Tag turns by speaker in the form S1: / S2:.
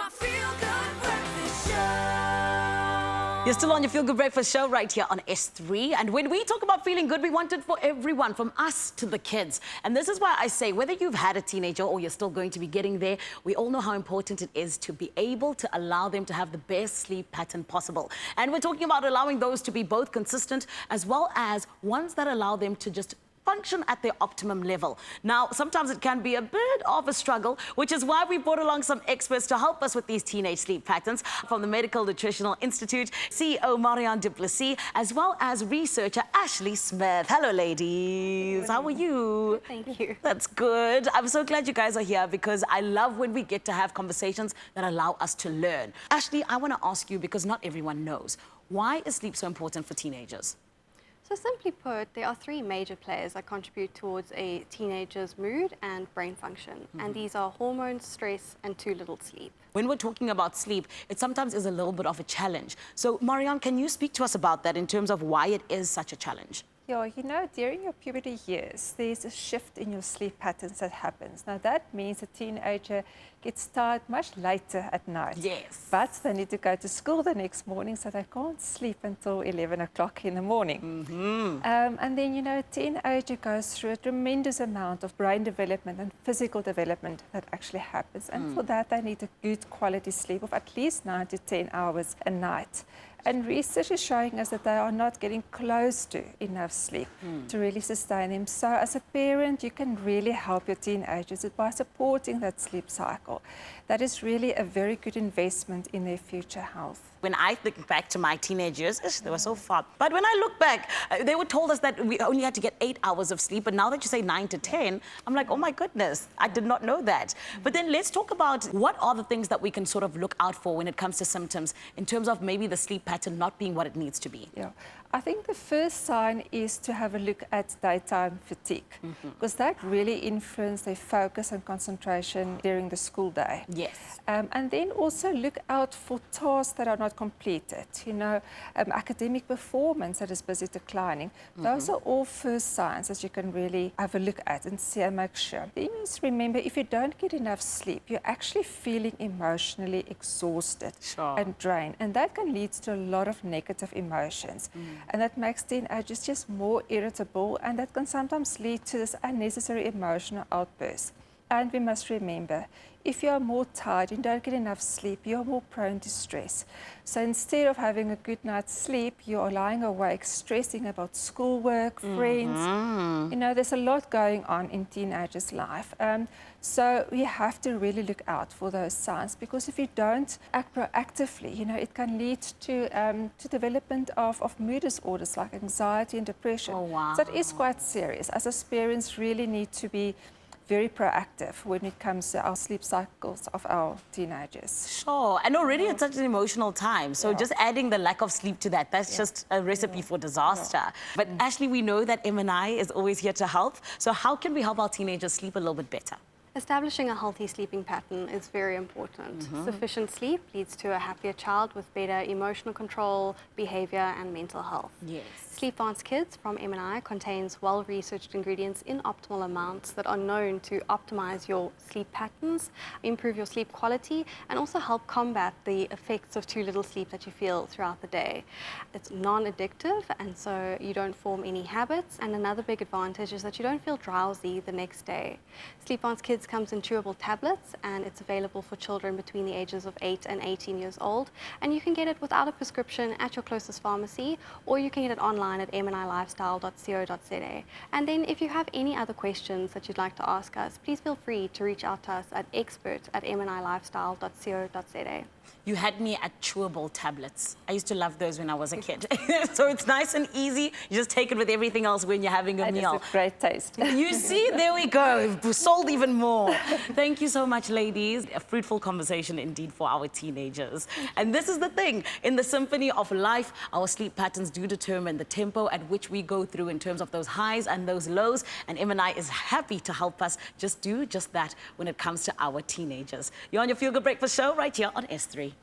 S1: my feel-good breakfast show.
S2: You're still on your Feel Good Breakfast show right here on S3. And when we talk about feeling good, we want it for everyone, from us to the kids. And this is why I say, whether you've had a teenager or you're still going to be getting there, we all know how important it is to be able to allow them to have the best sleep pattern possible. And we're talking about allowing those to be both consistent as well as ones that allow them to just function at their optimum level. Now, sometimes it can be a bit of a struggle, which is why we brought along some experts to help us with these teenage sleep patterns. From the Medical Nutritional Institute, CEO Marianne du Plessis, as well as researcher Ashley Smith. Hello, ladies. How are you?
S3: Thank you.
S2: That's good. I'm so glad you guys are here because I love when we get to have conversations that allow us to learn. Ashley, I want to ask you, because not everyone knows, why is sleep so important for teenagers?
S3: So simply put, there are three major players that contribute towards a teenager's mood and brain function. And these are hormones, stress, and too little sleep.
S2: When we're talking about sleep, it sometimes is a little bit of a challenge. So, Marianne, can you speak to us about that in terms of why it is such a challenge?
S4: Yeah, you know, during your puberty years, there's a shift in your sleep patterns that happens. Now, that means a teenager gets tired much later at night.
S2: Yes.
S4: But they need to go to school the next morning, so they can't sleep until 11 o'clock in the morning. And then, you know, a teenager goes through a tremendous amount of brain development and physical development that actually happens. And for that, they need a good quality sleep of at least 9 to 10 hours a night. And research is showing us that they are not getting close to enough sleep to really sustain them. So as a parent, you can really help your teenagers by supporting that sleep cycle. That is really a very good investment in their future health.
S2: When I think back to my teenage years, they were so far. But when I look back, they were told us that we only had to get 8 hours of sleep. And now that you say 9 to 10, I'm like, oh my goodness, I did not know that. But then let's talk about what are the things that we can sort of look out for when it comes to symptoms in terms of maybe the sleep pattern not being what it needs to be.
S4: Yeah, I think the first sign is to have a look at daytime fatigue, because that really influences their focus and concentration during the school day.
S2: Yes.
S4: And then also look out for tasks that are not completed. You know, academic performance that is busy declining. Those are all first signs that you can really have a look at and see and make sure. Then you must remember, if you don't get enough sleep, you're actually feeling emotionally exhausted and drained. And that can lead to a lot of negative emotions. And that makes teenagers just more irritable, and that can sometimes lead to this unnecessary emotional outburst. And we must remember, if you are more tired and don't get enough sleep, you're more prone to stress. So instead of having a good night's sleep, you are lying awake, stressing about schoolwork, friends. You know, there's a lot going on in teenagers' life. So we have to really look out for those signs, because if you don't act proactively, you know, it can lead to development of mood disorders like anxiety and depression.
S2: Oh, wow.
S4: So it is quite serious. As us parents really need to be very proactive when it comes to our sleep cycles of our teenagers.
S2: Sure, and already it's such an emotional time, so just adding the lack of sleep to that, that's just a recipe for disaster. But Ashley, we know that MNI is always here to help, so how can we help our teenagers sleep a little bit better?
S3: Establishing a healthy sleeping pattern is very important. Sufficient sleep leads to a happier child with better emotional control, behavior, and mental health.
S2: Yes.
S3: Sleep Advanced Kids from MNI contains well-researched ingredients in optimal amounts that are known to optimize your sleep patterns, improve your sleep quality, and also help combat the effects of too little sleep that you feel throughout the day. It's non-addictive, and so you don't form any habits. And another big advantage is that you don't feel drowsy the next day. Sleep Advanced Kids comes in chewable tablets, and it's available for children between the ages of 8 and 18 years old. And you can get it without a prescription at your closest pharmacy, or you can get it online at mnilifestyle.co.za. And then if you have any other questions that you'd like to ask us, please feel free to reach out to us at expert@mnilifestyle.co.za.
S2: You had me at chewable tablets. I used to love those when I was a kid. So it's nice and easy. You just take it with everything else when you're having a meal.
S4: It's a great taste.
S2: You see, there we go. Sold even more. Thank you so much, ladies. A fruitful conversation indeed for our teenagers. And this is the thing. In the symphony of life, our sleep patterns do determine the tempo at which we go through in terms of those highs and those lows. And MNI is happy to help us do just that when it comes to our teenagers. You're on your Feel Good Breakfast show right here on S3.